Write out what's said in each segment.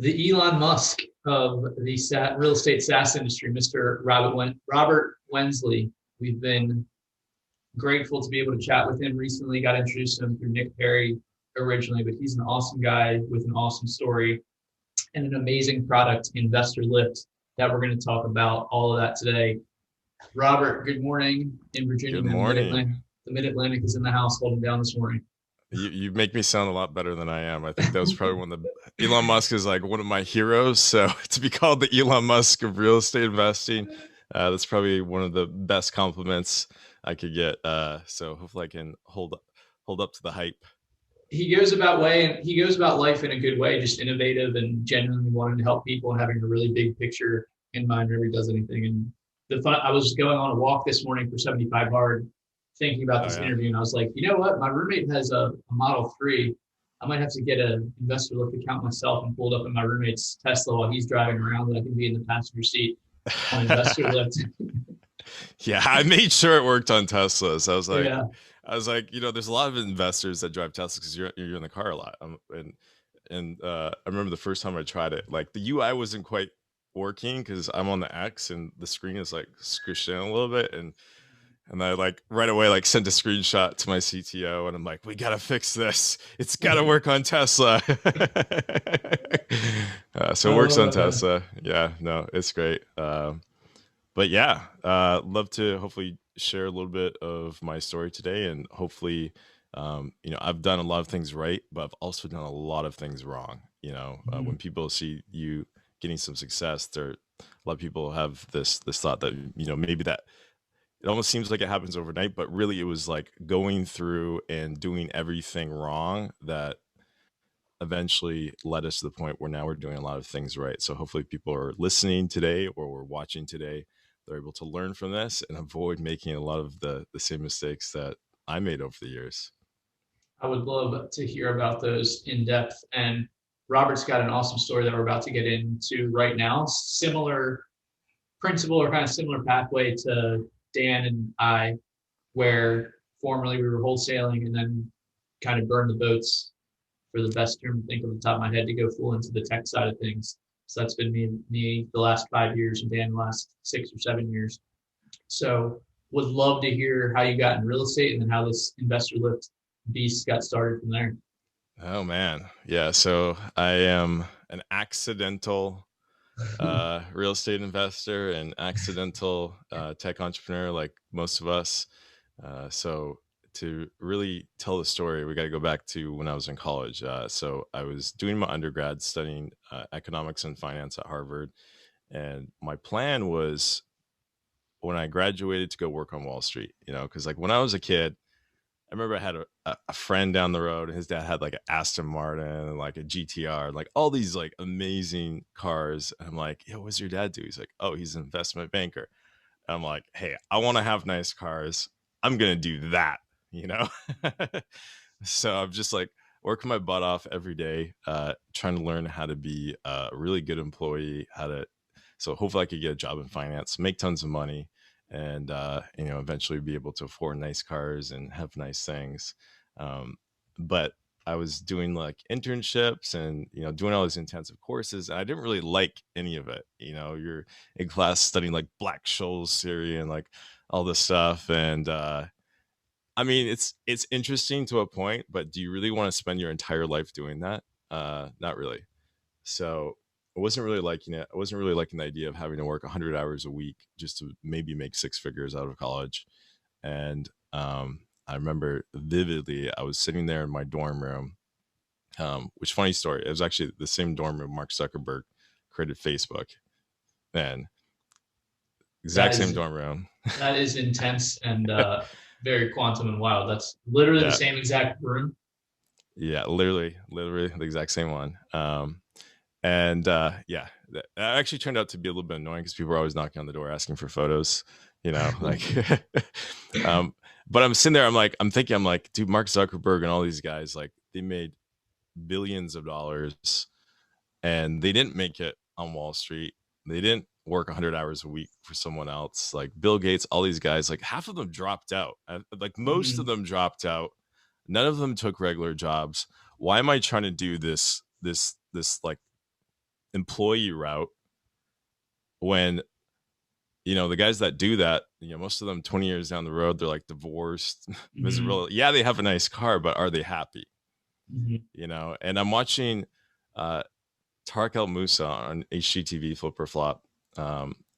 the Elon Musk of the real estate SaaS industry, Mr. Robert Wensley. We've been grateful to be able to chat with him recently. Got introduced to him through Nick Perry originally, but he's an awesome guy with an awesome story and an amazing product, InvestorLift, that we're going to talk about all of that today. Robert, good morning in Virginia. Good morning. The Mid-Atlantic is in the house holding down this morning. You make me sound a lot better than I am. I think that was probably one of the Elon Musk is like one of my heroes. So to be called the Elon Musk of real estate investing, that's probably one of the best compliments I could get. So hopefully I can hold up to the hype. He goes about life in a good way, just innovative and genuinely wanting to help people and having a really big picture in mind whenever he does anything. And I was going on a walk this morning for 75 hard, thinking about Oh this yeah. interview, and I was like, you know what? My roommate has a Model 3. I might have to get an InvestorLift account myself and pull it up in my roommate's Tesla while he's driving around, that I can be in the passenger seat on InvestorLift. Yeah, I made sure it worked on Teslas. Yeah. I was like, there's a lot of investors that drive Teslas because you're in the car a lot. I remember the first time I tried it, like the UI wasn't quite working because I'm on the X and the screen is like squished in a little bit, and I like right away like sent a screenshot to my CTO and I'm like, we gotta fix this. It's gotta work on Tesla. So it works on Oh, Tesla. Yeah, no, it's great. But yeah, love to hopefully share a little bit of my story today, and hopefully, I've done a lot of things right, but I've also done a lot of things wrong. When people see you getting some success, a lot of people have this thought that maybe that it almost seems like it happens overnight, but really it was like going through and doing everything wrong that eventually led us to the point where now we're doing a lot of things right. So hopefully people are listening today or we're watching today, they're able to learn from this and avoid making a lot of the same mistakes that I made over the years. I would love to hear about those in depth. And Robert's got an awesome story that we're about to get into right now. Similar principle or kind of similar pathway to Dan and I, where formerly we were wholesaling and then kind of burned the boats, for the best term to think of the top of my head, to go full into the tech side of things. So that's been me the last 5 years and Dan the last 6 or 7 years. So would love to hear how you got in real estate and then how this InvestorLift beast got started from there. Oh man. Yeah. So I am an accidental real estate investor and accidental tech entrepreneur like most of us. So to really tell the story, we got to go back to when I was in college. So I was doing my undergrad studying economics and finance at Harvard. And my plan was when I graduated to go work on Wall Street, because like when I was a kid, I remember I had a friend down the road and his dad had like an Aston Martin and like a GTR, like all these like amazing cars. And I'm like, yo, what's your dad do? He's like, oh, he's an investment banker. And I'm like, hey, I want to have nice cars. I'm going to do that, you know? So I'm just like working my butt off every day, trying to learn how to be a really good employee, so hopefully I could get a job in finance, make tons of money, and eventually be able to afford nice cars and have nice things. But I was doing like internships and doing all these intensive courses, and I didn't really like any of it. You're in class studying like Black Scholes theory and like all this stuff, and I mean it's interesting to a point, but do you really want to spend your entire life doing that? Not really. So I wasn't really liking it. I wasn't really liking the idea of having to work 100 hours a week just to maybe make six figures out of college. And I remember vividly, I was sitting there in my dorm room, which funny story, it was actually the same dorm room Mark Zuckerberg created Facebook. And That exact same is dorm room. that is intense and very quantum and wild. That's literally the Yeah. same exact room. Yeah. Literally the exact same one. And yeah, that actually turned out to be a little bit annoying because people were always knocking on the door asking for photos, like, um, but I'm sitting there, I'm like, dude, Mark Zuckerberg and all these guys, like they made billions of dollars and they didn't make it on Wall Street. They didn't work 100 hours a week for someone else. Like Bill Gates, all these guys, like half of them dropped out. Like most of Mhm. them dropped out. None of them took regular jobs. Why am I trying to do this like employee route when, the guys that do that, most of them 20 years down the road, they're like divorced, Mhm. miserable. Yeah, they have a nice car, but are they happy? Mhm. And I'm watching uh, Tarek El Moussa on HGTV Flip or Flop.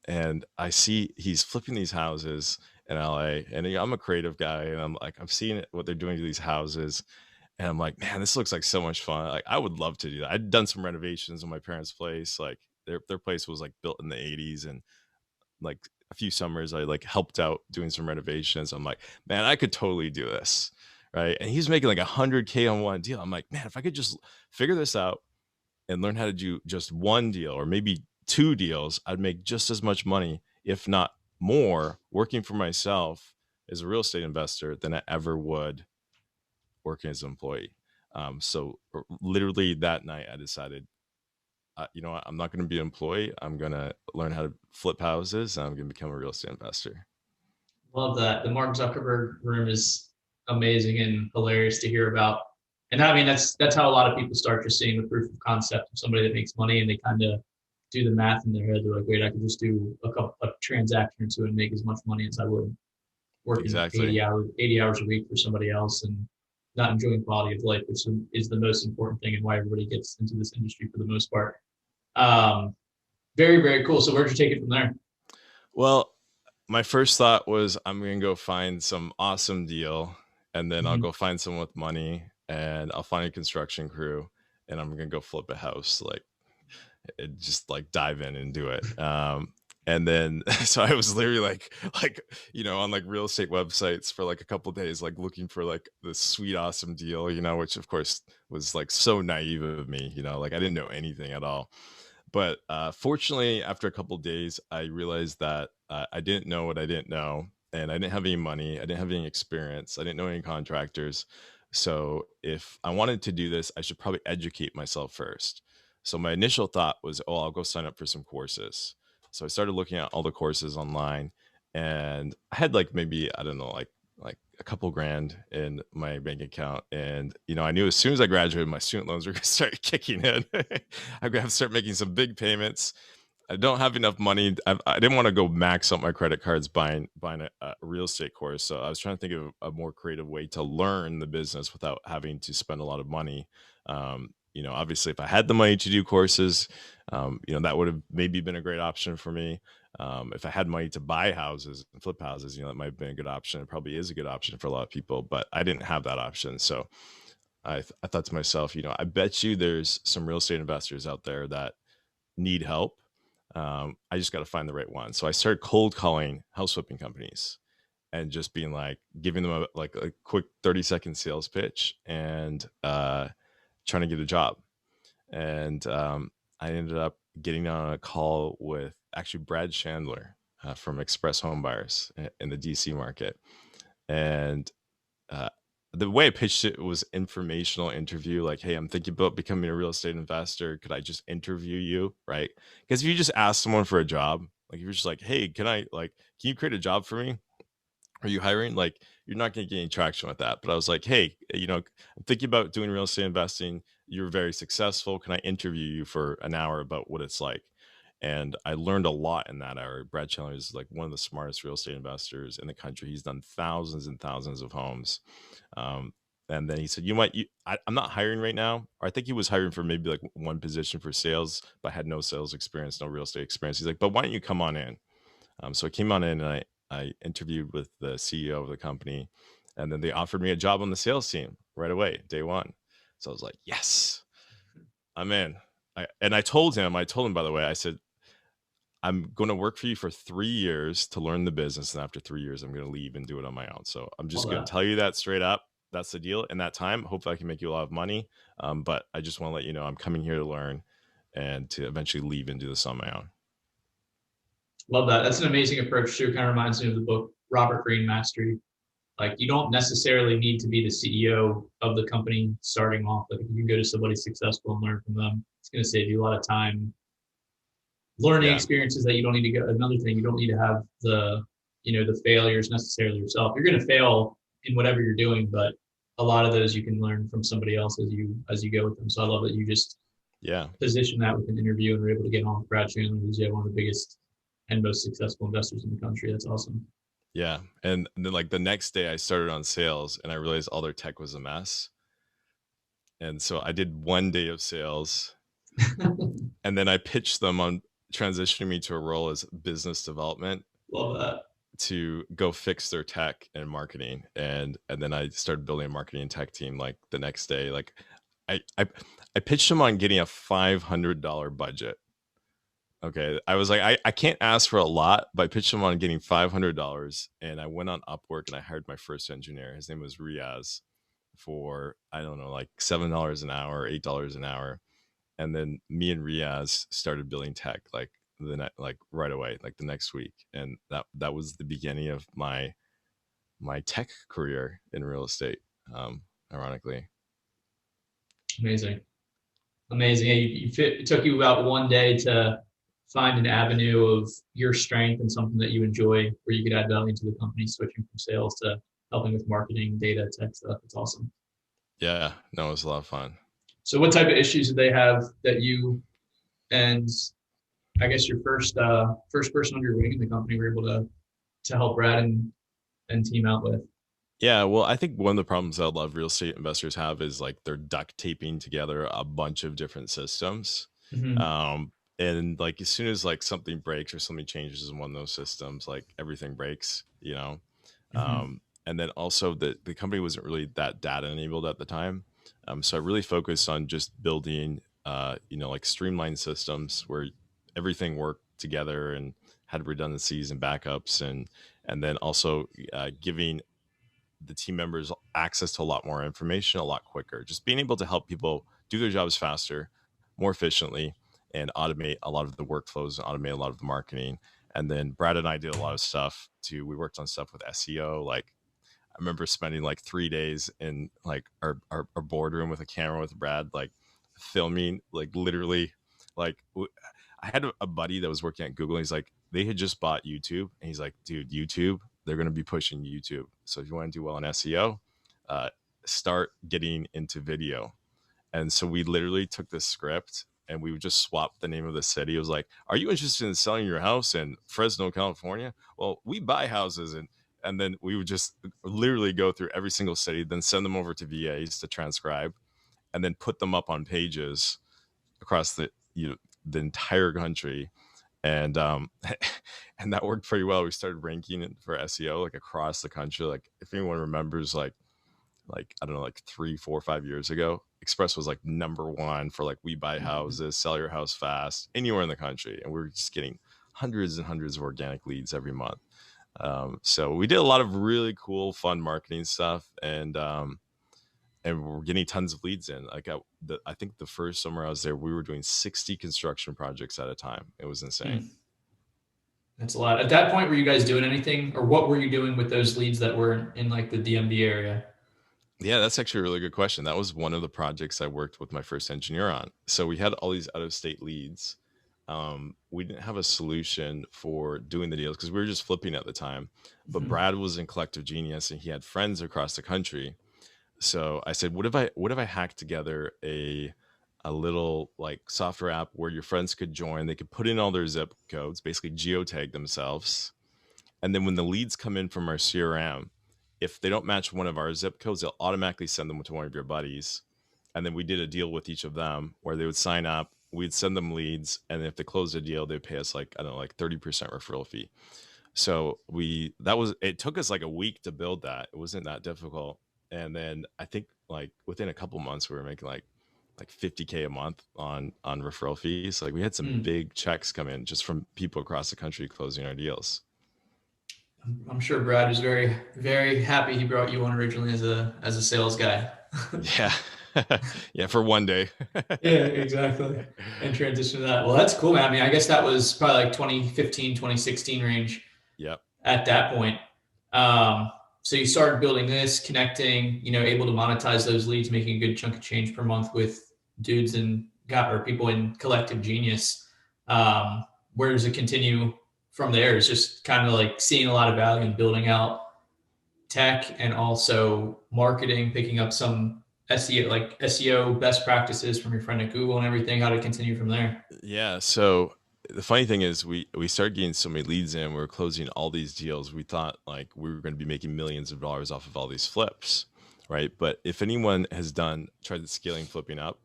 And I see he's flipping these houses in LA. And I'm a creative guy, and I'm like, I'm seeing what they're doing to these houses. And I'm like, man, this looks like so much fun. Like, I would love to do that. I'd done some renovations in my parents' place. Like, their place was like built in the 80s, and like a few summers I like helped out doing some renovations. I'm like, man, I could totally do this. Right. And he's making like 100K on one deal. I'm like, man, if I could just figure this out and learn how to do just one deal or maybe two deals, I'd make just as much money, if not more, working for myself as a real estate investor than I ever would working as an employee. So literally that night I decided, you know what, I'm not going to be an employee. I'm going to learn how to flip houses, and I'm going to become a real estate investor. Love that. The Mark Zuckerberg room is amazing and hilarious to hear about. And I mean, that's how a lot of people start, just seeing the proof of concept of somebody that makes money, and they kind of do the math in their head. They're like, wait, I could just do a transaction or two and make as much money as I would working Exactly. 80 hours a week for somebody else, and not enjoying quality of life, which is the most important thing and why everybody gets into this industry for the most part. Um, very, very cool. So where'd you take it from there? Well, my first thought was I'm going to go find some awesome deal, and then I'll Mhm. go find someone with money, and I'll find a construction crew, and I'm going to go flip a house. Like, just like dive in and do it. And then so I was literally like on like real estate websites for like a couple days, like looking for like this sweet awesome deal, which of course was like so naive of me, like I didn't know anything at all. But fortunately, after a couple days, I realized that I didn't know what I didn't know, and I didn't have any money. I didn't have any experience. I didn't know any contractors. So if I wanted to do this, I should probably educate myself first. So my initial thought was, oh, I'll go sign up for some courses. So I started looking at all the courses online, and I had like maybe, I don't know, like a couple grand in my bank account. And, I knew as soon as I graduated, my student loans were going to start kicking in. I'm going to have to start making some big payments. I don't have enough money. I didn't want to go max out my credit cards buying a real estate course. So I was trying to think of a more creative way to learn the business without having to spend a lot of money. Obviously, if I had the money to do courses, that would have maybe been a great option for me. If I had money to buy houses and flip houses, that might have been a good option. It probably is a good option for a lot of people, but I didn't have that option. So I thought to myself, I bet you there's some real estate investors out there that need help. I just got to find the right one. So I started cold calling house flipping companies and just being like, giving them a quick 30-second sales pitch, and trying to get a job. And I ended up getting on a call with actually Brad Chandler from Express Home Buyers in the DC market. And uh, the way I pitched it was informational interview. Like, hey, I'm thinking about becoming a real estate investor. Could I just interview you? Right. Because if you just ask someone for a job, like if you're just like, hey, can you create a job for me? Are you hiring? Like, you're not going to get any traction with that. But I was like, hey, I'm thinking about doing real estate investing. You're very successful. Can I interview you for an hour about what it's like? And I learned a lot in that hour. Brad Chandler is like one of the smartest real estate investors in the country. He's done thousands and thousands of homes. Um, and then he said, I'm not hiring right now. Or I think he was hiring for maybe like one position for sales, but had no sales experience, no real estate experience. He's like, but why don't you come on in? So I came on in, and I interviewed with the CEO of the company, and then they offered me a job on the sales team right away, day one. So I was like, yes, I'm in. I told him, by the way, I said, I'm going to work for you for 3 years to learn the business. And after 3 years, I'm going to leave and do it on my own. So I'm just Love going to that. tell you that straight up. That's the deal. In that time, hopefully I can make you a lot of money. But I just want to let you know, I'm coming here to learn and to eventually leave and do this on my own. Love that. That's an amazing approach too. It kind of reminds me of the book Robert Greene Mastery. Like, you don't necessarily need to be the CEO of the company starting off. Like, if you can go to somebody successful and learn from them, it's going to save you a lot of time learning Yeah. experiences that you don't need to go. Another thing, you don't need to have the failures necessarily yourself. You're going to fail in whatever you're doing, but a lot of those you can learn from somebody else as you go with them. So I love that you just Yeah. position that with an interview and were able to get on with Brad Chandler, who's one of the biggest and most successful investors in the country. That's awesome. Yeah. And then like the next day I started on sales and I realized all their tech was a mess. And so I did 1 day of sales and then I pitched them on transitioning me to a role as business development Love that. to go fix their tech and marketing. And then I started building a marketing and tech team like the next day. Like I I, I pitched them on getting a $500 budget. Okay. I was like, I can't ask for a lot, but I pitched them on getting $500. And I went on Upwork and I hired my first engineer. His name was Riaz for, I don't know, like $7 an hour, $8 an hour. And then me and Riaz started building tech like like right away, like the next week. And that was the beginning of my tech career in real estate. Ironically. Amazing. Amazing. Yeah, it took you about 1 day to find an avenue of your strength and something that you enjoy where you could add value to the company, switching from sales to helping with marketing, data, tech stuff. It's awesome. Yeah, no, it was a lot of fun. So what type of issues did they have that you and I guess your first person under your wing in the company were able to help Brad and team out with? Yeah, well, I think one of the problems that a lot of real estate investors have is like they're duct taping together a bunch of different systems. Mm-hmm. Um, and like as soon as like something breaks or something changes in one of those systems, like everything breaks, you know. Mm-hmm. And then also the company wasn't really that data enabled at the time. So I really focused on just building like streamlined systems where everything worked together and had redundancies and backups and then also giving the team members access to a lot more information a lot quicker, just being able to help people do their jobs faster, more efficiently, and automate a lot of the workflows and automate a lot of the marketing. And then Brad and I did a lot of stuff too. We worked on stuff with SEO. Like I remember spending like 3 days in like our boardroom with a camera with Brad, like filming, like literally, like I had a buddy that was working at Google. And he's like, they had just bought YouTube, and he's like, dude, YouTube, they're going to be pushing YouTube. So if you want to do well in SEO, uh, start getting into video. And so we literally took this script and we would just swap the name of the city. It was like, are you interested in selling your house in Fresno, California? Well, we buy houses and then we would just literally go through every single city, then send them over to VAs to transcribe, and then put them up on pages across the entire country. And and that worked pretty well. We started ranking it for SEO like across the country. Like if anyone remembers, like I don't know, like 3, 4, 5 years ago, Express was like #1 for like we buy houses, sell your house fast, anywhere in the country, and we were just getting hundreds and hundreds of organic leads every month. So we did a lot of really cool, fun marketing stuff, and we're getting tons of leads in. Like I think the first summer I was there, we were doing 60 construction projects at a time. It was insane. That's a lot. At that point, were you guys doing anything, or what were you doing with those leads that were in like the DMV area? Yeah, that's actually a really good question. That was one of the projects I worked with my first engineer on. So we had all these out of state leads. We didn't have a solution for doing the deals because we were just flipping at the time. But Mm-hmm. Brad was in Collective Genius and he had friends across the country. So I said, what if I hacked together a little like software app where your friends could join, they could put in all their zip codes, basically geotag themselves. And then when the leads come in from our CRM, if they don't match one of our zip codes, they'll automatically send them to one of your buddies. And then we did a deal with each of them where they would sign up, we'd send them leads, and if they closed a deal, they'd pay us like, I don't know, like 30% referral fee. So it took us like a week to build that. It wasn't that difficult. And then I think like within a couple months we were making like 50K a month on referral fees. Like we had some Mm. big checks come in just from people across the country closing our deals. I'm sure Brad is very, very happy he brought you on originally as a sales guy. Yeah. Yeah, for 1 day. Yeah, exactly. And transition to that. Well, that's cool, man. I mean, I guess that was probably like 2015, 2016 range Yep. at that point. Um, so you started building this, connecting, able to monetize those leads, making a good chunk of change per month with dudes or people in Collective Genius. Where does it continue from there? It's just kind of like seeing a lot of value in building out tech and also marketing, picking up some SEO, like SEO best practices from your friend at Google and everything, how to continue from there? Yeah. So the funny thing is we started getting so many leads in, we were closing all these deals. We thought like we were going to be making millions of dollars off of all these flips, right? But if anyone has tried the scaling flipping up,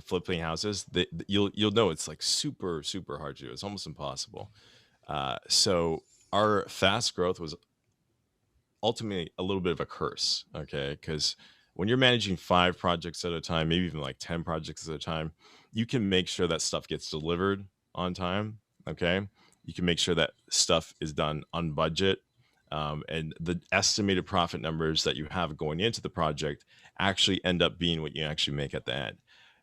flipping houses, you'll know it's like super hard to do. It's almost impossible. So our fast growth was ultimately a little bit of a curse, okay? Because when you're managing 5 projects at a time, maybe even like 10 projects at a time, you can make sure that stuff gets delivered on time, okay? You can make sure that stuff is done on budget. And the estimated profit numbers that you have going into the project actually end up being what you actually make at the end.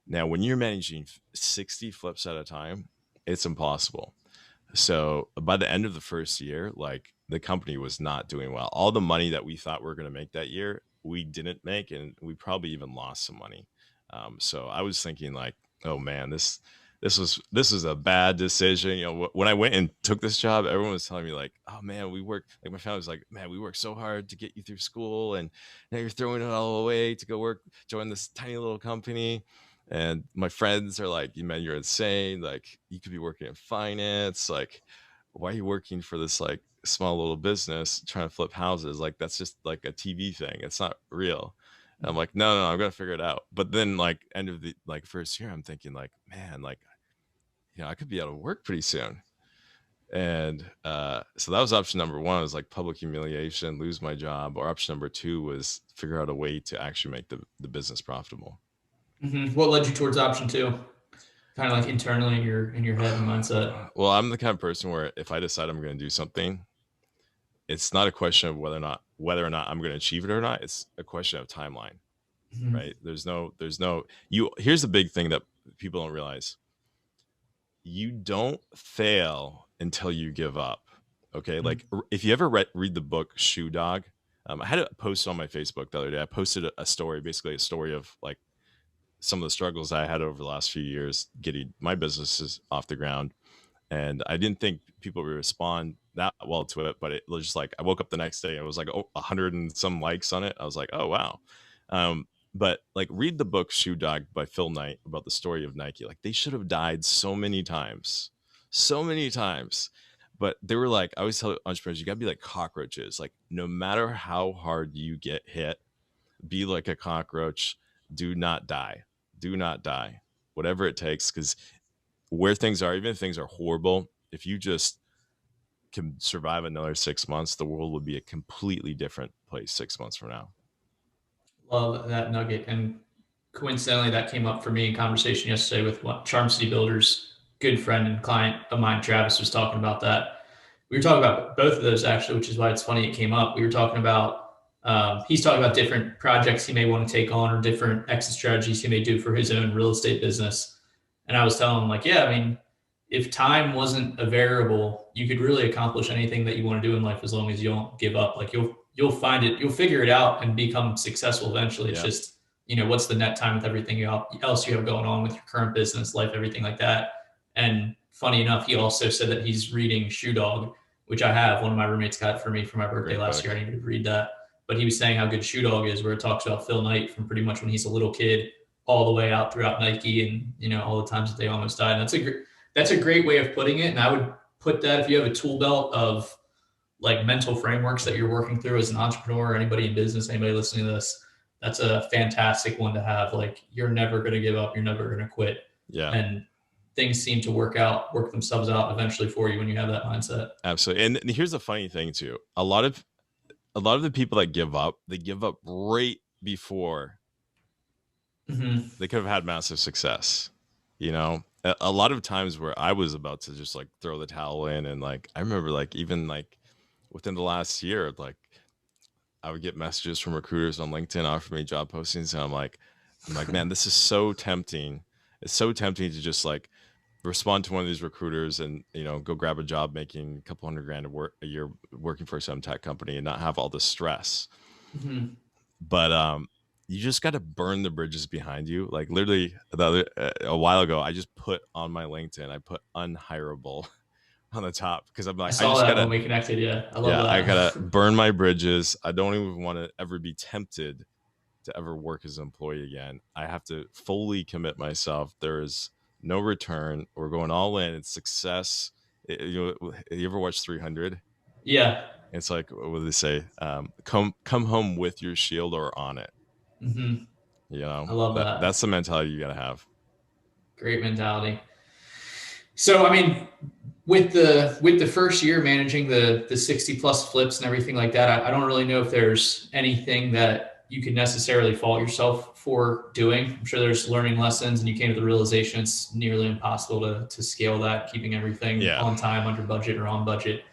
Now, when you're managing 60 flips at a time, it's impossible. So by the end of the first year, like the company was not doing well. All the money that we thought we were going to make that year, we didn't make, and we probably even lost some money. So I was thinking like, oh man, this was a bad decision. You know, when I went and took this job, everyone was telling me like, oh man, we work like my family was like, man, we worked so hard to get you through school, and now you're throwing it all away to go join this tiny little company. And my friends are like, man, you're insane. Like, you could be working in finance. Like, why are you working for this like small little business trying to flip houses? Like, that's just like a TV thing. It's not real. And I'm like, no, I'm gonna figure it out. But then like end of the like first year, I'm thinking like, man, like, I could be out of work pretty soon. And so that was option number one, was like public humiliation, lose my job. Or option number two was figure out a way to actually make the business profitable. What led you towards option two? Kind of like internally in your head and mindset. Well, I'm the kind of person where if I decide I'm going to do something, it's not a question of whether or not I'm going to achieve it or not. It's a question of timeline, Mhm. right? There's no you. Here's the big thing that people don't realize: you don't fail until you give up. Okay, like if you ever read the book Shoe Dog, I had a post on my Facebook the other day. I posted a story, basically a story of like some of the struggles I had over the last few years getting my businesses off the ground. And I didn't think people would respond that well to it, but it was just like I woke up the next day, it was like 100 and some likes on it. I was like, oh wow. But like read the book Shoe Dog by Phil Knight about the story of Nike. Like they should have died so many times. But they were like, I always tell entrepreneurs, you gotta be like cockroaches. Like no matter how hard you get hit, be like a cockroach. Do not die. Do not die. Whatever it takes, because where things are, even if things are horrible, if you just can survive another 6 months, the world would be a completely different place 6 months from now. Love that nugget. And coincidentally, that came up for me in conversation yesterday with what Charm City Builders, good friend and client of mine, Travis, was talking about that. We were talking about both of those actually, which is why it's funny it came up. We were talking about he's talking about different projects he may want to take on or different exit strategies he may do for his own real estate business. And I was telling him like, yeah, I mean, if time wasn't a variable, you could really accomplish anything that you want to do in life as long as you don't give up. Like you'll find it, you'll figure it out and become successful eventually. It's Yeah, just, what's the net time with everything else you have going on with your current business, life, everything like that. And funny enough, he also said that he's reading Shoe Dog, which I have. One of my roommates got it for me for my birthday great last book. year. I needed to read that. But he was saying how good Shoe Dog is, where it talks about Phil Knight from pretty much when he's a little kid all the way out throughout Nike and all the times that they almost died. And that's a great way of putting it. And I would put that if you have a tool belt of like mental frameworks that you're working through as an entrepreneur or anybody in business, anybody listening to this, that's a fantastic one to have. Like you're never going to give up. You're never going to quit. Yeah, And things seem to work themselves out eventually for you when you have that mindset. absolutely. And here's the funny thing too: a lot of the people that give up, they give up right before Mm-hmm. they could have had massive success. A lot of times where I was about to just like throw the towel in, and like I remember like even like within the last year, like I would get messages from recruiters on LinkedIn offering me job postings, and I'm like, man, this is so tempting. It's so tempting to just like respond to one of these recruiters and go grab a job making a couple hundred grand a year working for some tech company and not have all the stress. Mm-hmm. But you just got to burn the bridges behind you. Like literally a while ago, I just put on my LinkedIn, I put unhireable on the top because I'm I like, I saw just that when gotta, we connected. Yeah, I love yeah, I gotta that. burn my bridges. I don't even want to ever be tempted to ever work as an employee again. I have to fully commit myself. There is no return. We're going all in. It's success. You ever watch 300? Yeah. It's like, what do they say? Come home with your shield or on it. Hmm. You know, I love that's that. the mentality you got to have. Great mentality. So, I mean, with the first year managing the 60 plus flips and everything like that, I don't really know if there's anything that you can necessarily fault yourself for doing. I'm sure there's learning lessons, and you came to the realization it's nearly impossible to scale that, keeping everything Yeah. on time, under budget, or on budget.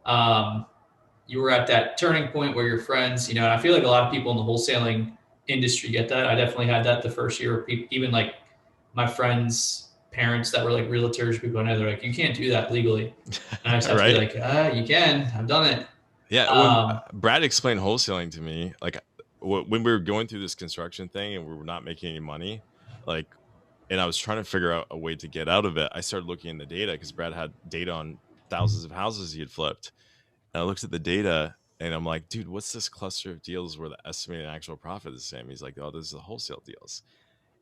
Um, you were at that turning point where your friends, and I feel like a lot of people in the wholesaling industry get that. I definitely had that the first year. Even like my friends' parents that were like realtors, people I know, they're like, you can't do that legally. And I just have to be Right. like, you can. I've done it. Yeah. When Um, Brad explained wholesaling to me, like when we were going through this construction thing and we were not making any money, like, and I was trying to figure out a way to get out of it, I started looking in the data because Brad had data on thousands of houses he had flipped. And I looked at the data and I'm like, dude, what's this cluster of deals where the estimated actual profit is the same? He's like, oh, this is the wholesale deals.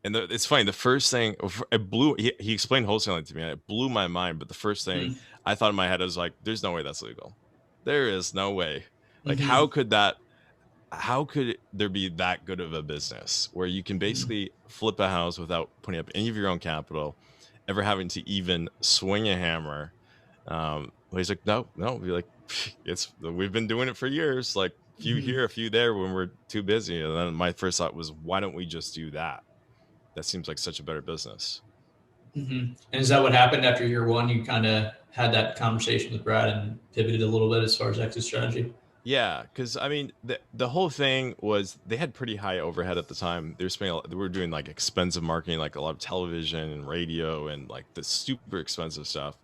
And it's funny. The first thing it blew, he explained wholesaling to me, and it blew my mind. But the first thing mm-hmm, I thought in my head, I was like, "There's no way that's legal. There is no way. Like, mm-hmm, how could that? How could there be that good of a business where you can mm-hmm, basically flip a house without putting up any of your own capital, ever having to even swing a hammer?" He's like, "No, no." We're like, we've been doing it for years. Like, few mm-hmm, here, a few there when we're too busy. And then my first thought was, why don't we just do that? That seems like such a better business. mm-hmm. And is that what happened after year one? You kind of had that conversation with Brad and pivoted a little bit as far as exit strategy. Yeah, because I mean, the whole thing was they had pretty high overhead at the time. They were spending, they were doing like expensive marketing, like a lot of television and radio and like the super expensive stuff.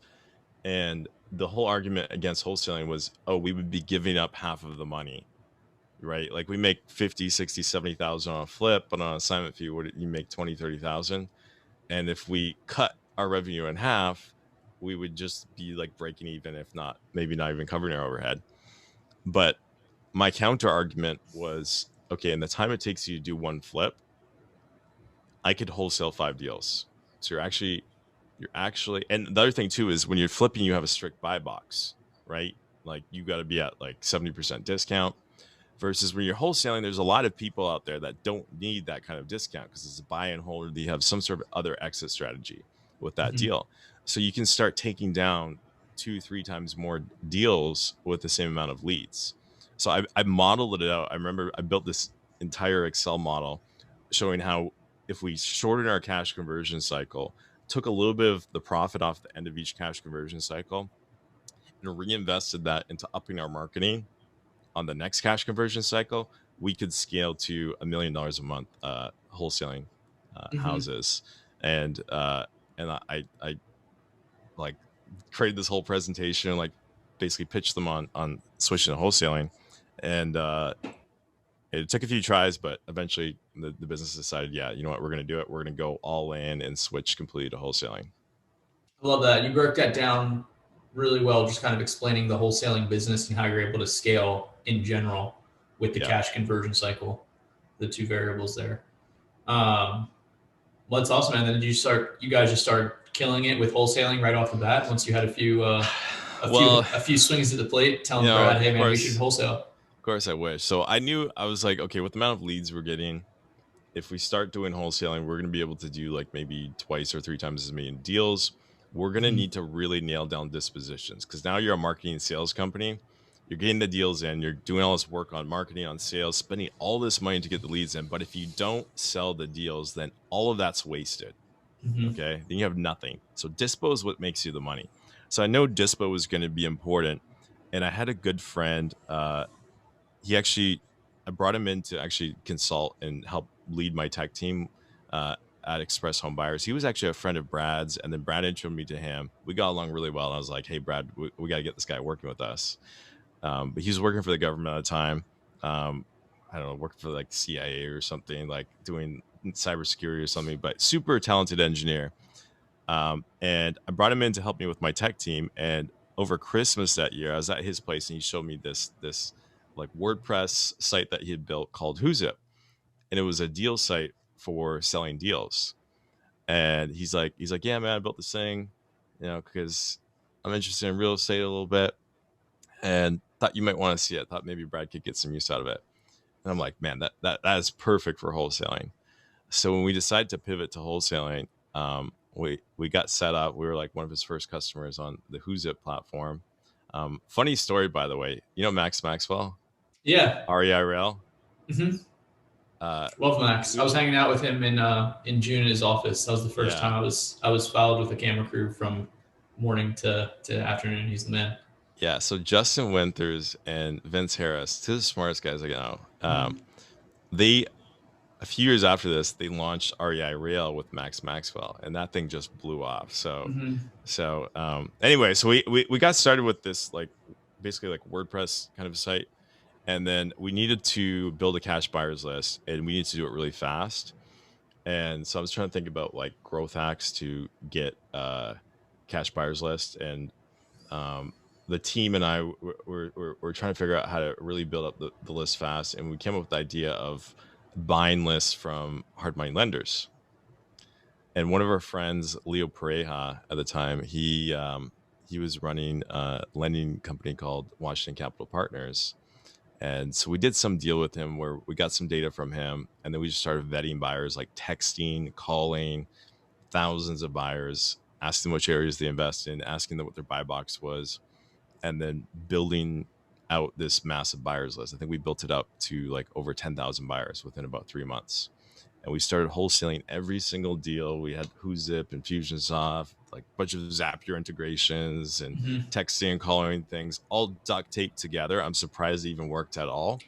And the whole argument against wholesaling was, oh, we would be giving up half of the money, right? Like we make 50, 60, 70,000 on a flip, but on an assignment fee, what you make 20, 30,000. And if we cut our revenue in half, we would just be like breaking even, if not, maybe not even covering our overhead. But my counter argument was, okay, in the time it takes you to do one flip, I could wholesale 5 deals. So you're actually, and the other thing too is when you're flipping, you have a strict buy box, right? Like you got to be at like 70% discount. Versus when you're wholesaling, there's a lot of people out there that don't need that kind of discount because it's a buy and hold, or they have some sort of other exit strategy with that Mm-hmm, deal. So you can start taking down 2, 3 times more deals with the same amount of leads. So I modeled it out. I remember I built this entire Excel model showing how if we shorten our cash conversion cycle, took a little bit of the profit off the end of each cash conversion cycle, and reinvested that into upping our marketing on the next cash conversion cycle, we could scale to $1 million a month wholesaling mm-hmm, houses. And I like created this whole presentation, like basically pitched them on switching to wholesaling. And it took a few tries, but eventually the business decided, yeah, you know what, we're going to do it. We're going to go all in and switch completely to wholesaling. I love that. You broke that down really well, just kind of explaining the wholesaling business and how you're able to scale in general with the Yeah. cash conversion cycle, the two variables there. Um, well, that's awesome. And then you guys just started killing it with wholesaling right off the bat once you had Well, a few swings at the plate, you telling know, Brad, of hey man, we should course, wholesale. of course I wish. So I knew, I was like, okay, with the amount of leads we're getting, if we start doing wholesaling, we're going to be able to do like maybe 2 or 3 times as many deals. We're going to Mm-hmm, need to really nail down dispositions because now you're a marketing and sales company. You're getting the deals in, you're doing all this work on marketing, on sales, spending all this money to get the leads in. But if you don't sell the deals, then all of that's wasted. mm-hmm, Okay. Then you have nothing. So dispo is what makes you the money. So I know dispo was going to be important. And I had a good friend, he actually, I brought him in to actually consult and help lead my tech team at Express Home Buyers. He was actually a friend of Brad's, and then Brad introduced me to him. We got along really well. And I was like, hey, Brad, we got to get this guy working with us. But he was working for the government at the time. I don't know, working for like CIA or something, like doing cybersecurity or something, but super talented engineer. And I brought him in to help me with my tech team. And over Christmas that year, I was at his place and he showed me this like WordPress site that he had built called Who's It. and it was a deal site for selling deals. And he's like, yeah, man, I built this thing, because I'm interested in real estate a little bit, and thought you might want to see it. Thought maybe Brad could get some use out of it. And I'm like, man, that is perfect for wholesaling. So when we decided to pivot to wholesaling, we got set up. We were like one of his first customers on the wholesaling platform. Funny story, by the way. You know Max Maxwell, Yeah. REI Rail. Mm-hmm. Uh, Love Max. I was hanging out with him in June in his office. That was the first time I was followed with a camera crew from morning to afternoon. He's the man. Yeah. So Justin Winthers and Vince Harris, two of the smartest guys I know. They, a few years after this, they launched REI Rail with Max Maxwell, and that thing just blew off. So, anyway, so we got started with this, like, basically like WordPress kind of site, and then we needed to build a cash buyers list, and we needed to do it really fast. And so I was trying to think about like growth hacks to get cash buyers list, and the team and I were trying to figure out how to really build up the list fast, and we came up with the idea of buying lists from hard money lenders. And one of our friends, Leo Pareja, at the time, he was running a lending company called Washington Capital Partners. And so we did some deal with him where we got some data from him, and then we just started vetting buyers, like texting, calling thousands of buyers, asking which areas they invest in, asking them what their buy box was, and then building out this massive buyers list. I think we built it up to like over 10,000 buyers within about 3 months. And we started wholesaling every single deal. We had WhoZip, Infusionsoft, like a bunch of Zapier integrations and texting and calling things, all duct taped together. I'm surprised it even worked at all.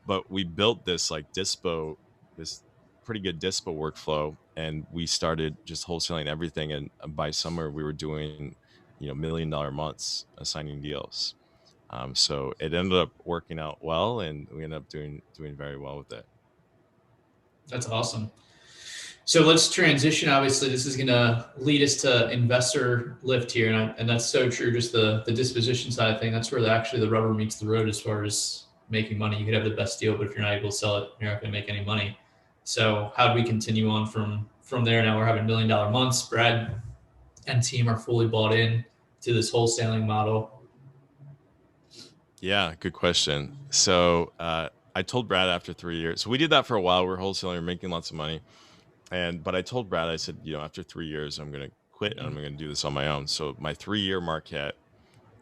But we built this like this pretty good Dispo workflow, and we started just wholesaling everything. And by summer, we were doing, $1 million months assigning deals. So it ended up working out well, and we ended up doing very well with it. That's awesome. So let's transition. Obviously, this is going to lead us to InvestorLift here, and that's so true. Just the disposition side of things, that's where actually the rubber meets the road as far as making money. You could have the best deal, but if you're not able to sell it, you're not going to make any money. So how do we continue on from there? Now we're having $1 million months. Brad and team are fully bought in to this wholesaling model. Yeah, good question. So I told Brad after 3 years. So we did that for a while. We were wholesaling, we were making lots of money. But I told Brad, I said, after 3 years, I'm going to quit and I'm going to do this on my own. So my 3-year mark hit,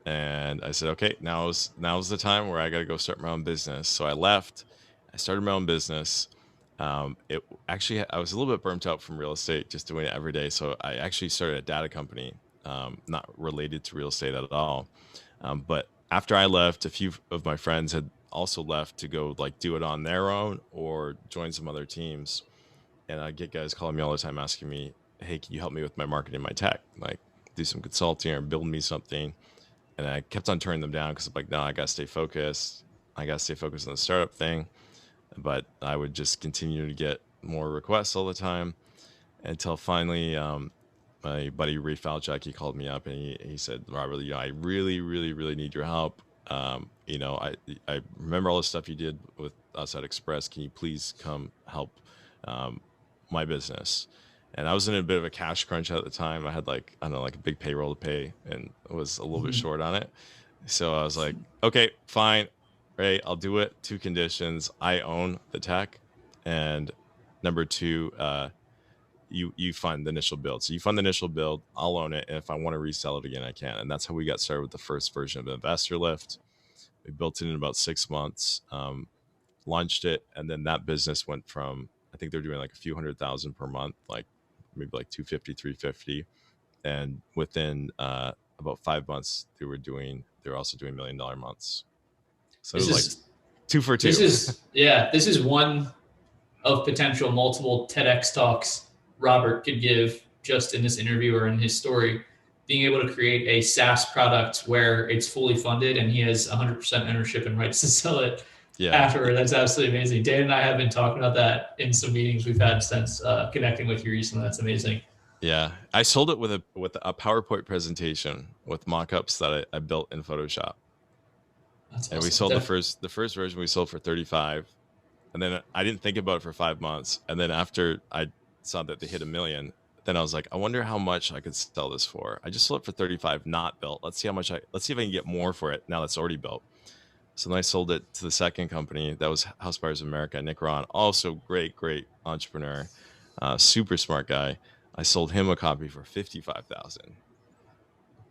and I said, okay, now's the time where I got to go start my own business. So I left. I started my own business. It actually, I was a little bit burnt out from real estate, just doing it every day. So I actually started a data company, not related to real estate at all. But after I left, a few of my friends had also left to go like do it on their own or join some other teams. And I get guys calling me all the time asking me, hey, can you help me with my marketing, my tech? Like do some consulting or build me something. And I kept on turning them down because I'm like, no, I got to stay focused. I got to stay focused on the startup thing. But I would just continue to get more requests all the time until finally my buddy Ray Falchuk, he called me up and he said, Robert, I really, really, really need your help. I remember all the stuff you did with us at Express. Can you please come help my business? And I was in a bit of a cash crunch at the time. I had like a big payroll to pay and was a little bit short on it. So I was like, okay, fine. Right, I'll do it. 2 conditions. I own the tech. And number 2, you fund the initial build. So you fund the initial build, I'll own it. And if I want to resell it again, I can. And that's how we got started with the first version of InvestorLift. We built it in about 6 months, launched it. And then that business went from, I think they're doing like a few $100,000 per month, like maybe like 250, 350. And within about 5 months, they were also doing $1 million months. So this it was like 2 for 2. This is one of potential multiple TEDx talks Robert could give just in this interview or in his story, being able to create a SaaS product where it's fully funded and he has 100% ownership and rights to sell it afterward. That's absolutely amazing. Dan and I have been talking about that in some meetings we've had since connecting with you recently. That's amazing. Yeah, I sold it with a PowerPoint presentation with mock-ups that I built in Photoshop. That's awesome. And we sold the first version we sold for 35. And then I didn't think about it for 5 months. And then after I saw that they hit 1 million, then I was like, I wonder how much I could sell this for. I just sold it for 35, not built. Let's see let's see if I can get more for it now that's already built. So then I sold it to the second company. That was House Buyers America. Nick Ron, also great entrepreneur, super smart guy. I sold him a copy for 55,000.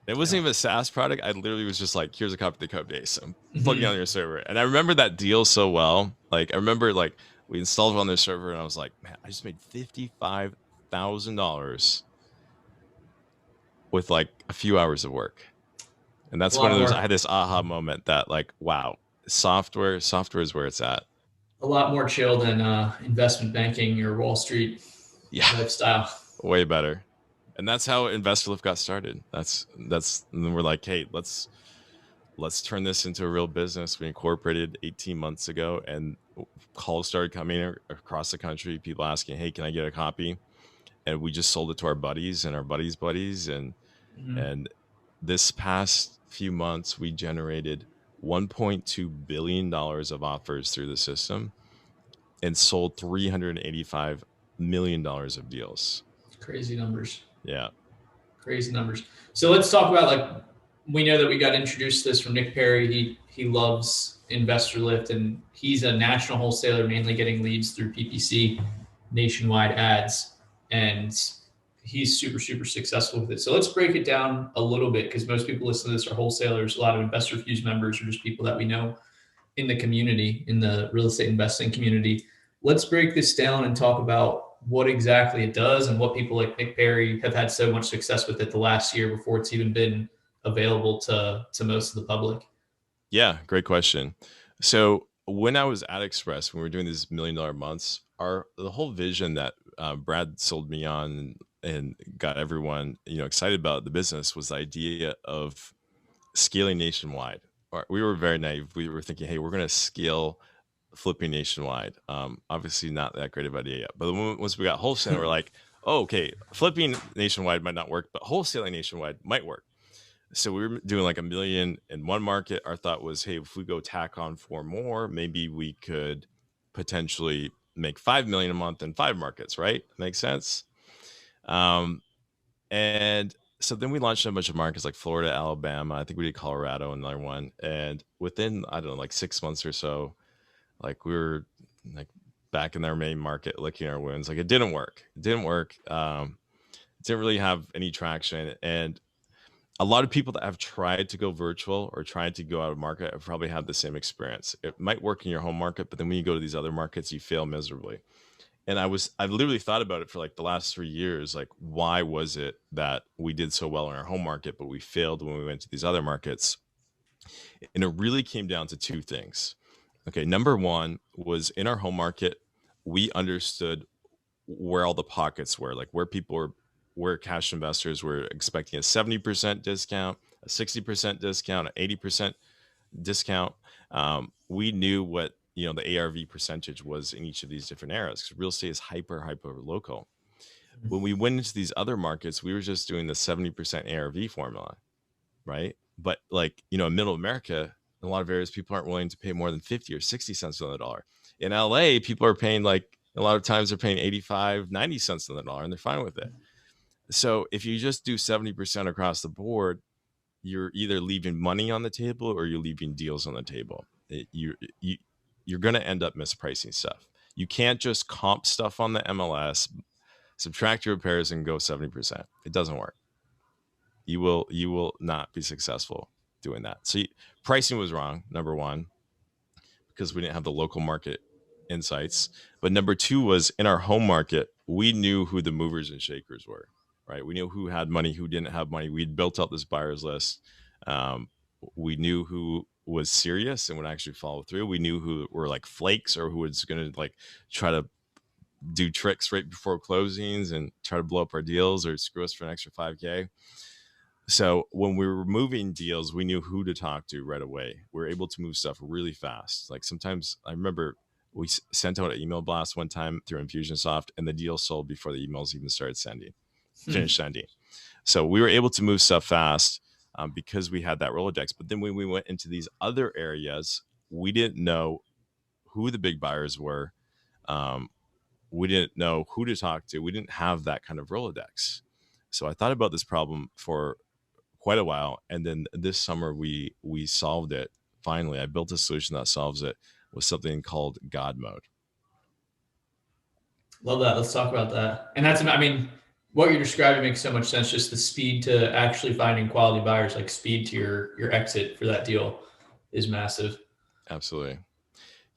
It wasn't even a SaaS product. I literally was just like, here's a copy of the code base. I'm plugging it on your server. And I remember that deal so well. Like, I remember like we installed it on their server and I was like, man, I just made $55,000 with like a few hours of work. And that's one of those, I had this aha moment that like, wow, software is where it's at. A lot more chill than investment banking or Wall Street lifestyle. Way better. And that's how InvestorLift got started. That's and then we're like, hey, let's turn this into a real business. We incorporated 18 months ago, and calls started coming across the country. People asking, hey, can I get a copy? And we just sold it to our buddies and our buddies' buddies. And this past few months, we generated $1.2 billion of offers through the system and sold $385 million of deals. Crazy numbers. Yeah. Crazy numbers. So let's talk about, like, we know that we got introduced to this from Nick Perry. He loves InvestorLift, and he's a national wholesaler, mainly getting leads through PPC, nationwide ads, and he's super, super successful with it. So let's break it down a little bit, because most people listening to this are wholesalers. A lot of InvestorFuse members are just people that we know in the community, in the real estate investing community. Let's break this down and talk about what exactly it does and what people like Nick Perry have had so much success with it the last year before it's even been available to most of the public. Yeah, great question. So when I was at Express, when we were doing these $1 million months, the whole vision that Brad sold me on and got everyone excited about the business was the idea of scaling nationwide. We were very naive. We were thinking, hey, we're going to scale flipping nationwide. Obviously not that great of an idea yet. But once we got wholesale, we're like, oh, okay, flipping nationwide might not work, but wholesaling nationwide might work. So we were doing like 1 million in one market. Our thought was, hey, if we go tack on 4 more, maybe we could potentially make 5 million a month in 5 markets, right? Makes sense. And so then we launched in a bunch of markets like Florida, Alabama. I think we did Colorado, another one. And within, I don't know, like 6 months or so, like we were like back in our main market, licking our wounds. Like it didn't work. It didn't really have any traction. And a lot of people that have tried to go virtual or tried to go out of market have probably had the same experience. It might work in your home market, but then when you go to these other markets, you fail miserably. And I've literally thought about it for like the last 3 years. Like, why was it that we did so well in our home market, but we failed when we went to these other markets? And it really came down to 2 things. Okay, number one was in our home market, we understood where all the pockets were, like where cash investors were expecting a 70% discount, a 60% discount, an 80% discount. We knew what the ARV percentage was in each of these different areas, because real estate is hyper local. When we went into these other markets, we were just doing the 70% ARV formula, right? But like in middle America, in a lot of areas, people aren't willing to pay more than 50 or 60 cents on the dollar. In LA, people are paying, like, a lot of times they're paying 85, 90 cents on the dollar, and they're fine with it. So if you just do 70% across the board, you're either leaving money on the table or you're leaving deals on the table. You're going to end up mispricing stuff. You can't just comp stuff on the MLS, subtract your repairs, and go 70%. It doesn't work. You will not be successful doing that. So pricing was wrong, number one, because we didn't have the local market insights. But number two was, in our home market, we knew who the movers and shakers were, right? We knew who had money, who didn't have money. We'd built out this buyers list. We knew who was serious and would actually follow through. We knew who were like flakes, or who was going to like try to do tricks right before closings and try to blow up our deals or screw us for an extra 5K. So when we were moving deals, we knew who to talk to right away. We were able to move stuff really fast. Like sometimes I remember we sent out an email blast one time through Infusionsoft, and the deal sold before the emails even started finished sending. So we were able to move stuff fast because we had that Rolodex. But then when we went into these other areas, we didn't know who the big buyers were. We didn't know who to talk to. We didn't have that kind of Rolodex. So I thought about this problem for quite a while, and then this summer we solved it. Finally, I built a solution that solves it with something called God mode. Love that. Let's talk about that. And that's, I mean, what you're describing makes so much sense. Just the speed to actually finding quality buyers, like speed to your exit for that deal, is massive. Absolutely.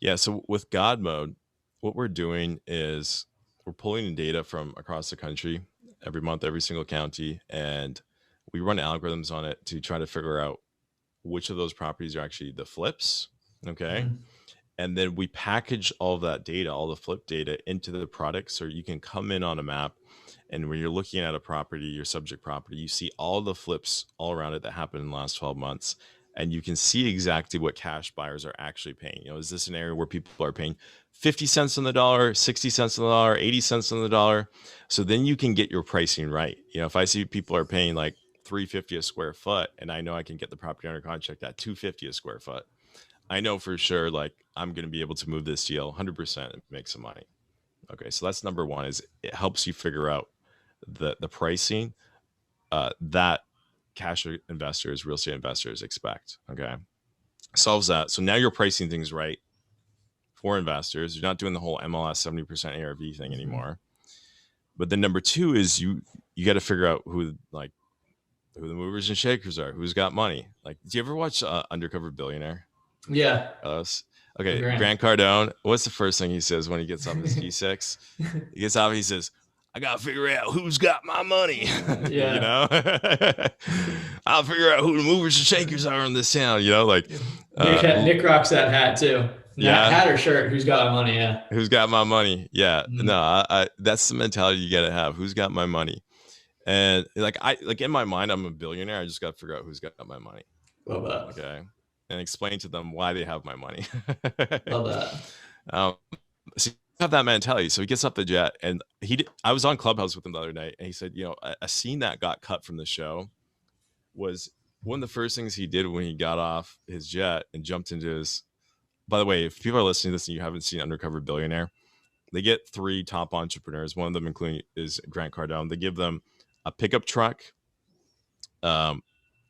Yeah. So with God mode, what we're doing is we're pulling in data from across the country every month, every single county, and we run algorithms on it to try to figure out which of those properties are actually the flips. Okay. Mhm. And then we package all of that data, all the flip data, into the product. So you can come in on a map, and when you're looking at a property, your subject property, you see all the flips all around it that happened in the last 12 months. And you can see exactly what cash buyers are actually paying. You know, is this an area where people are paying 50 cents on the dollar, 60 cents on the dollar, 80 cents on the dollar? So then you can get your pricing right. You know, if I see people are paying like $350 a square foot, and I know I can get the property under contract at $250 a square foot, I know for sure, like, I'm going to be able to move this deal 100% and make some money. Okay. So that's number one, is it helps you figure out the pricing that cash investors, real estate investors expect. Okay. Solves that. So now you're pricing things right for investors. You're not doing the whole MLS 70% ARV thing anymore. But then number two is you got to figure out who the movers and shakers are, who's got money. Like, do you ever watch Undercover Billionaire? Yeah. Okay, Grant Cardone. What's the first thing he says when he gets off his T6? He gets off. He says, "I gotta figure out who's got my money." Yeah. You know, I'll figure out who the movers and shakers are in this town. You know, like Nick rocks that hat too. Yeah, hat or shirt. Who's got my money? Yeah. Who's got my money? Yeah, Mhm. no, I that's the mentality you gotta have. Who's got my money? And like in my mind, I'm a billionaire. I just got to figure out who's got my money. Love that. Okay, and explain to them why they have my money. Love that. So you have that mentality. So he gets off the jet, and I was on Clubhouse with him the other night, and he said, you know, a scene that got cut from the show was one of the first things he did when he got off his jet and jumped into his. By the way, if people are listening to this and you haven't seen Undercover Billionaire, they get 3 top entrepreneurs. One of them including is Grant Cardone. They give them a pickup truck, a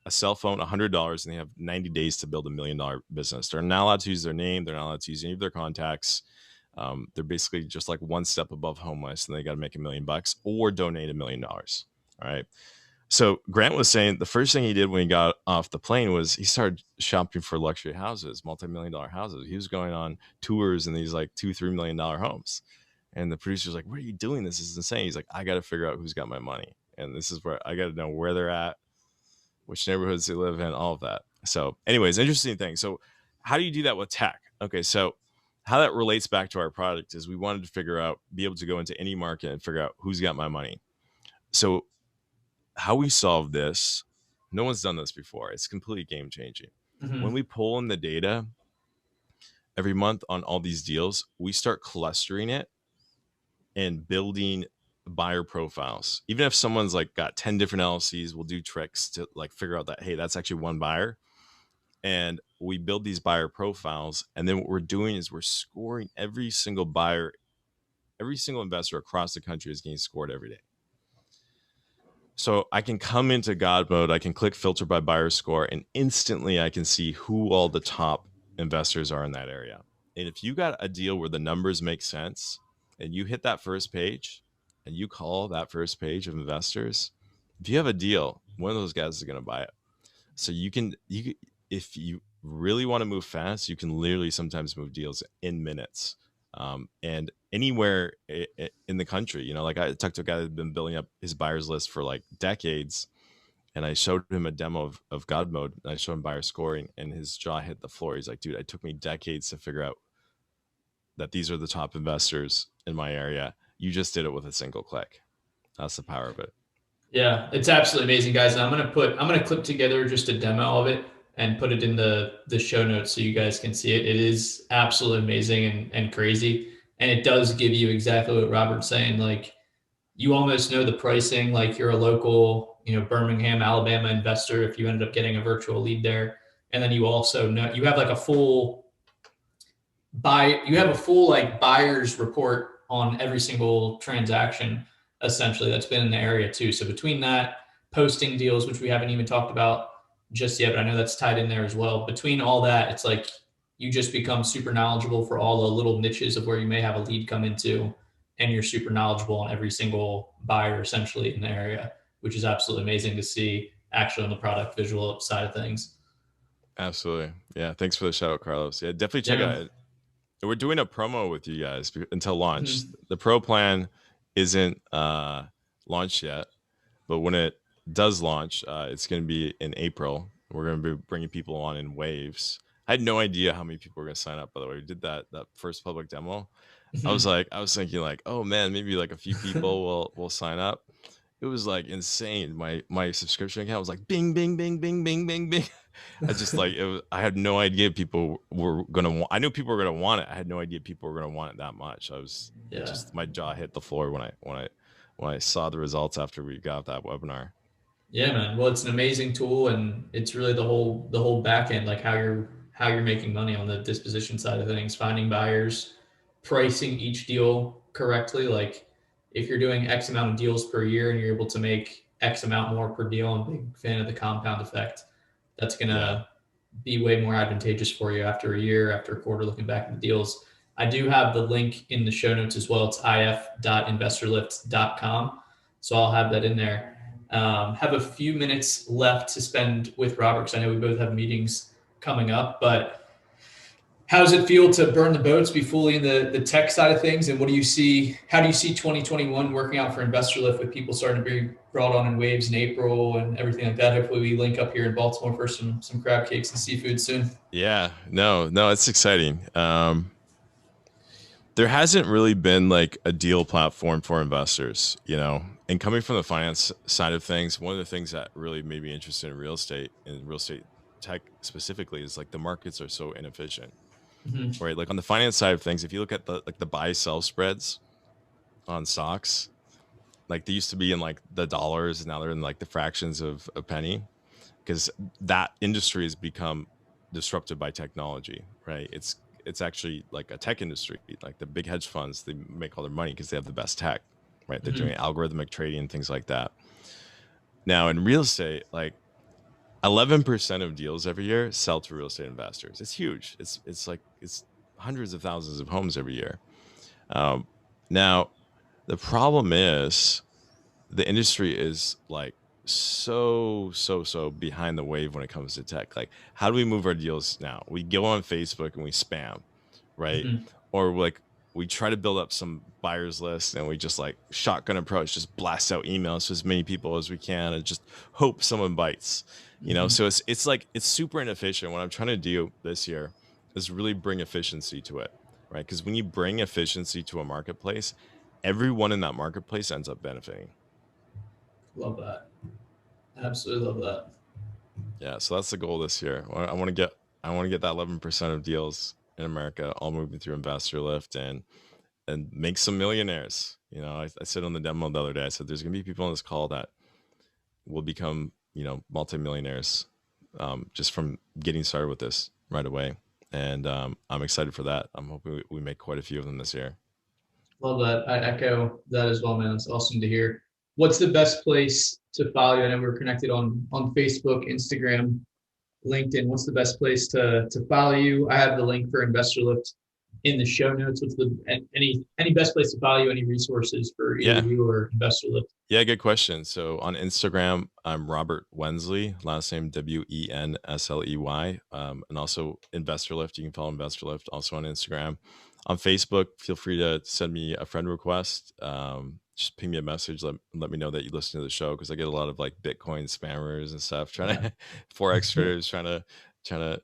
cell phone, $100, and they have 90 days to build $1 million business. They're not allowed to use their name. They're not allowed to use any of their contacts. They're basically just like one step above homeless, and they got to make $1 million or donate $1 million. All right. So Grant was saying the first thing he did when he got off the plane was he started shopping for luxury houses, multi-million-dollar houses. He was going on tours in these like $2-3 million homes. And the producer's like, "What are you doing? This is insane." He's like, "I got to figure out who's got my money. And this is where I got to know where they're at, which neighborhoods they live in, all of that." So anyways, interesting thing. So how do you do that with tech? Okay. So how that relates back to our product is we wanted to figure out, be able to go into any market and figure out who's got my money. So how we solve this, no one's done this before. It's completely game changing. Mhm. When we pull in the data every month on all these deals, we start clustering it and building buyer profiles. Even if someone's like got 10 different LLCs, we'll do tricks to like figure out that, hey, that's actually one buyer. And we build these buyer profiles. And then what we're doing is we're scoring every single buyer, every single investor across the country is getting scored every day. So I can come into God mode, I can click filter by buyer score, and instantly I can see who all the top investors are in that area. And if you got a deal where the numbers make sense and you hit that first page and you call that first page of investors, if you have a deal, one of those guys is going to buy it. So if you really want to move fast, you can literally sometimes move deals in minutes. And anywhere in the country, you know, like I talked to a guy that's been building up his buyers list for like decades, and I showed him a demo of God mode, and I showed him buyer scoring, and his jaw hit the floor. He's like, "Dude, it took me decades to figure out that these are the top investors in my area. You just did it with a single click." That's the power of it. Yeah, it's absolutely amazing, guys. And I'm gonna clip together just a demo of it and put it in the show notes so you guys can see it. It is absolutely amazing and crazy. And it does give you exactly what Robert's saying. Like, you almost know the pricing, like you're a local, Birmingham, Alabama investor if you ended up getting a virtual lead there. And then you also know you have like a full you have a full like buyer's report on every single transaction essentially that's been in the area too. So between that, posting deals, which we haven't even talked about just yet, but I know that's tied in there as well. Between all that, it's like you just become super knowledgeable for all the little niches of where you may have a lead come into, and you're super knowledgeable on every single buyer essentially in the area, which is absolutely amazing to see actually on the product visual side of things. Absolutely. Yeah. Thanks for the shout out, Carlos. Yeah, definitely Yeah, check man. out it. We're doing a promo with you guys until launch. Mhm. The pro plan isn't launched yet, but when it does launch, it's going to be in April. We're going to be bringing people on in waves. I had no idea how many people were going to sign up. By the way, we did that first public demo. Mhm. I was thinking like, oh man, maybe like a few people will sign up. It was like insane. My subscription account was like bing bing bing bing bing bing bing. I just like it was, I had no idea people were gonna want. I knew people were gonna want it. I had no idea people were gonna want it that much. I was Yeah. just my jaw hit the floor when I saw the results after we got that webinar. Yeah, man. Well, it's an amazing tool, and it's really the whole back end, like how you're making money on the disposition side of things, finding buyers, pricing each deal correctly. Like if you're doing X amount of deals per year and you're able to make X amount more per deal, I'm a big fan of the compound effect. That's Yeah, gonna be way more advantageous for you after a year, after a quarter, looking back at the deals. I do have the link in the show notes as well. It's if.investorlift.com. So I'll have that in there. Have a few minutes left to spend with Robert because I know we both have meetings coming up. But how does it feel to burn the boats, be fully in the tech side of things? And what do you see? How do you see 2021 working out for InvestorLift with people starting to be brought on in waves in April and everything like that? Hopefully, we link up here in Baltimore for some crab cakes and seafood soon. yeah, no, it's exciting. There hasn't really been like a deal platform for investors, you know. And coming from the finance side of things, one of the things that really made me interested in real estate and real estate tech specifically is like the markets are so inefficient, Mm-hmm. right? Like on the finance side of things, if you look at the buy sell spreads on stocks, like they used to be in like the dollars, and now they're in like the fractions of a penny because that industry has become disrupted by technology, right? It's actually like a tech industry. Like the big hedge funds, they make all their money because they have the best tech, right? They're Mm-hmm. doing algorithmic trading and things like that. Now in real estate, like 11% of deals every year sell to real estate investors. It's huge. It's hundreds of thousands of homes every year. Um, Now the problem is the industry is like so behind the wave when it comes to tech. Like, how do we move our deals now? We go on Facebook and we spam, right? Mm-hmm. Or like we try to build up some buyers list and we just like shotgun approach, just blast out emails to as many people as we can and just hope someone bites. You know, Mm-hmm. so it's like it's super inefficient. What I'm trying to do this year is really bring efficiency to it, right? Because when you bring efficiency to a marketplace, everyone in that marketplace ends up benefiting. Love that. Absolutely love that. Yeah, so that's the goal this year. I want to get that 11% of deals in America all moving through InvestorLift and make some millionaires. You know, I said on the demo the other day, I said there's gonna be people on this call that will become, you know, multimillionaires just from getting started with this right away. And I'm excited for that. I'm hoping we make quite a few of them this year. Love that. I echo that as well, man. It's awesome to hear. What's the best place to follow you? I know we're connected on Facebook, Instagram, LinkedIn. What's the best place to follow you? I have the link for InvestorLift in the show notes. What's the any best place to follow you? Any resources for either Yeah, you or InvestorLift? Yeah, good question. So on Instagram, I'm Robert Wensley, last name Wensley, and also InvestorLift. You can follow InvestorLift also on Instagram. On Facebook, feel free to send me a friend request. Just ping me a message. Let me know that you listen to the show because I get a lot of like Bitcoin spammers and stuff trying Yeah. to forex traders trying to trying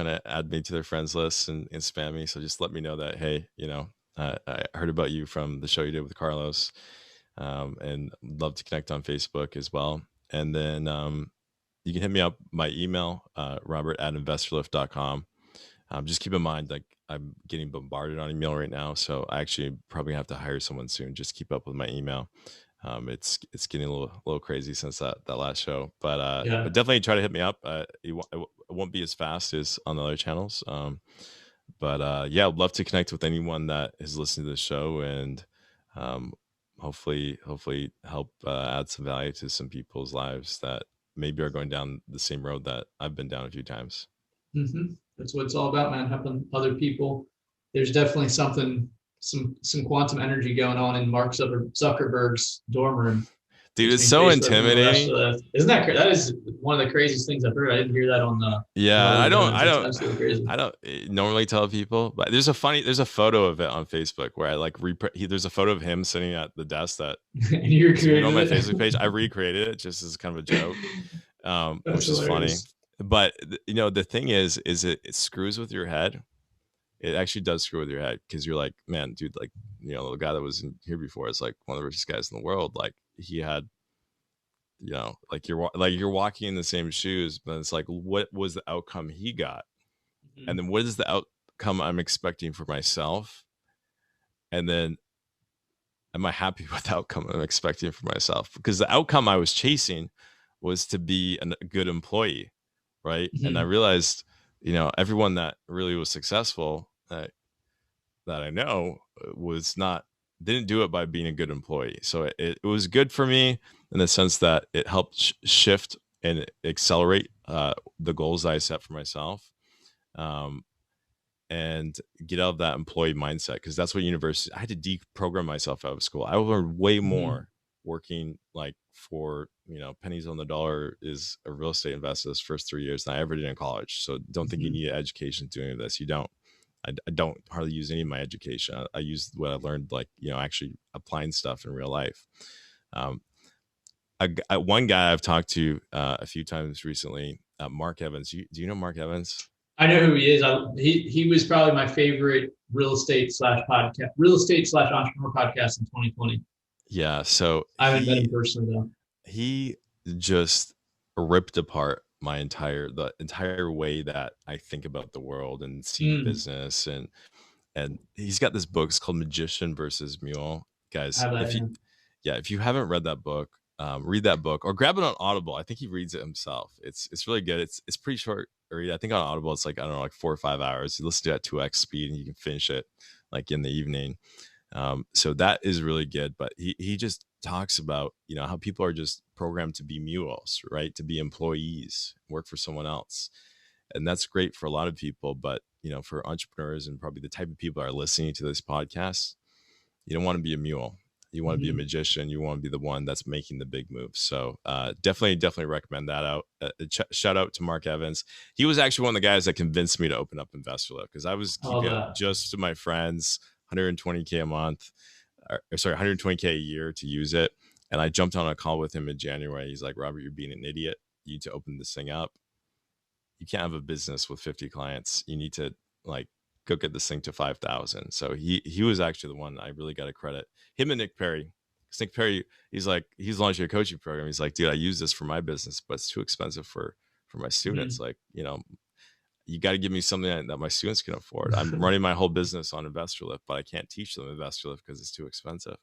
to add me to their friends list and spam me. So just let me know that hey, you know, I heard about you from the show you did with Carlos and love to connect on Facebook as well. And then you can hit me up my email, robert at investorlift.com. Just keep in mind, like I'm getting bombarded on email right now, so I actually probably have to hire someone soon. Just keep up with my email. It's getting a little crazy since that last show, but Yeah. definitely try to hit me up. It won't be as fast as on the other channels, But yeah, I'd love to connect with anyone that is listening to the show, and hopefully help add some value to some people's lives that maybe are going down the same road that I've been down a few times. That's what it's all about, man. Helping other people. There's definitely some quantum energy going on in Mark Zuckerberg's dorm room. Dude, it's so intimidating. Isn't that crazy? That is one of the craziest things I've heard. I didn't hear that on the. Yeah, I don't normally tell people, but there's a photo of it on Facebook where I like there's a photo of him sitting at the desk that and you recreated on my Facebook page. I recreated it just as kind of a joke, which is funny. But the thing is it screws with your head. It actually does screw with your head, because you're like, man, dude, like, the guy that was in here before is like one of the richest guys in the world. Like, he had, like you're walking in the same shoes, but it's like, what was the outcome he got? Mm-hmm. And then what is the outcome I'm expecting for myself? And then am I happy with the outcome I'm expecting for myself? Because the outcome I was chasing was to be a good employee, right? Mm-hmm. And I realized, everyone that really was successful that I know didn't do it by being a good employee. So it was good for me in the sense that it helped shift and accelerate the goals I set for myself, and get out of that employee mindset, because that's what I had to deprogram myself out of school. I learned way more working like for pennies on the dollar is a real estate investor those first 3 years than I ever did in college. So don't think you need an education doing this. You don't. I don't hardly use any of my education. I use what I learned, like, actually applying stuff in real life. One guy I've talked to a few times recently, Mark Evans. Do you know Mark Evans? I know who he is. He was probably my favorite real estate / entrepreneur podcast in 2020. Yeah. So I haven't met him personally though. He just ripped apart the entire way that I think about the world and see business, and he's got this book. It's called Magician versus Mule. Guys, if you haven't read that book, read that book or grab it on Audible. I think he reads it himself. It's really good. It's pretty short read. I think on Audible it's like, I don't know, like 4 or 5 hours. You listen to it at 2x speed and you can finish it like in the evening. So that is really good. But he just talks about, how people are just programmed to be mules, right? To be employees, work for someone else. And that's great for a lot of people. But, for entrepreneurs and probably the type of people that are listening to this podcast, you don't want to be a mule. You want to be a magician. You want to be the one that's making the big moves. So definitely recommend that out. Shout out to Mark Evans. He was actually one of the guys that convinced me to open up InvestorLift, because I was keeping it just to my friends, $120K a month, $120K a year to use it. And I jumped on a call with him in January. He's like, Robert, you're being an idiot. You need to open this thing up. You can't have a business with 50 clients. You need to go get this thing to 5,000. So he was actually the one I really got to credit. Him and Nick Perry. Because Nick Perry, he's launching a coaching program. He's like, dude, I use this for my business, but it's too expensive for my students. You got to give me something that my students can afford. I'm running my whole business on InvestorLift, but I can't teach them InvestorLift because it's too expensive.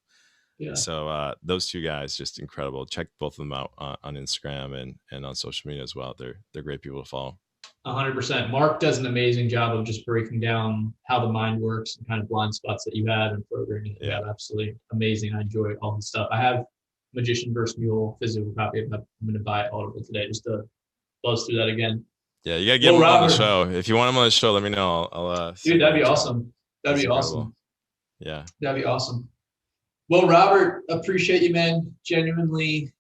Yeah. So those two guys, just incredible. Check both of them out on Instagram and on social media as well. They're great people to follow. 100%. Mark does an amazing job of just breaking down how the mind works and kind of blind spots that you had and programming. Yeah, absolutely amazing. I enjoy all the stuff. I have Magician vs. Mule physical copy of it. I'm going to buy it Audible today just to buzz through that again. Yeah, you got to get him on the show. If you want him on the show, let me know. I'll dude, that'd be awesome. That'd be awesome. Yeah. That'd be awesome. Well, Robert, appreciate you, man. Genuinely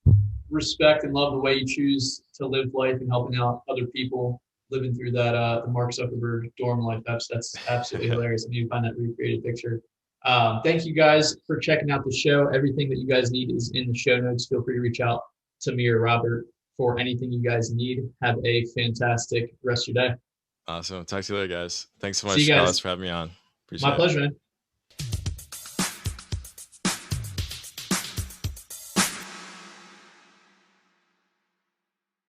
respect and love the way you choose to live life and helping out other people living through that the Mark Zuckerberg dorm life. That's absolutely hilarious. I need to find that recreated picture. Thank you guys for checking out the show. Everything that you guys need is in the show notes. Feel free to reach out to me or Robert for anything you guys need. Have a fantastic rest of your day. Awesome. Talk to you later, guys. Thanks so much, Carlos, for having me on. Appreciate it. My pleasure, man.